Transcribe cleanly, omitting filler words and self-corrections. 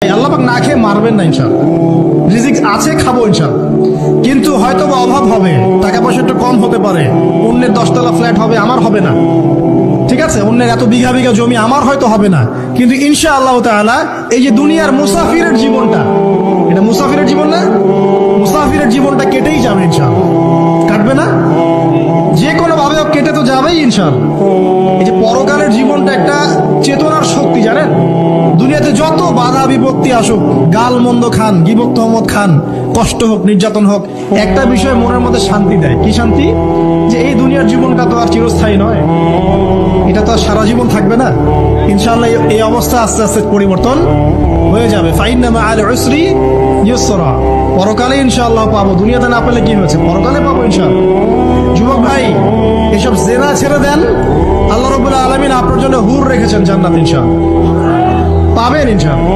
আল্লাহ পাক না খেয়ে মারবেন না ইনশাআল্লাহ। রিজিক আছে, খাবো ইনশাআল্লাহ। কিন্তু হয়তো বা অভাব হবে, টাকা পয়সা একটু কম হতে পারে, অন্যের 10 তলা ফ্ল্যাট হবে, আমার হবে না। ঠিক আছে, অন্যের এত বিঘা বিঘা জমি আমার হয়তো হবে না, কিন্তু ইনশাআল্লাহ তাআলা এই যে দুনিয়ার মুসাফিরের জীবনটা, এটা মুসাফিরের জীবন না? মুসাফিরের জীবনটা কেটেই যাবে ইনশাআল্লাহ। কাটবে না? যে কোনো ভাবে কেটে তো যাবেই ইনশাআল্লাহ। এই যে পরকালের জীবনটা একটা চেতনার শক্তি, জানেন? দুনিয়াতে যত বাধা বিপত্তি আসুক, গাল মন্দ খান, গীবত তহমত খান, কষ্ট হোক, নির্যাতন হোক, একটা বিষয় মনের মধ্যে শান্তি দেয়। কি শান্তি? যে এই দুনিয়ার জীবনটা তো আর চিরস্থায়ী নয়, এটা তো আর সারা জীবন থাকবে না। ইনশাআল্লাহ এই অবস্থা আস্তে আস্তে পরিবর্তন হয়ে যাবে। ফাইন্না মাআল উসরি ইউসরা, পরকালে ইনশাআল্লাহ পাবো। দুনিয়াতে না পেলে কি হয়েছে, পরকালে পাবো ইনশাআল্লাহ। যুবক ভাই, এসব জেনা ছেড়ে দেন, আল্লাহ রাব্বুল আলামিন আপনার জন্য হুর রেখেছেন জান্নাত, ইনশাআল্লাহ পাবেন ইনশাআল্লাহ।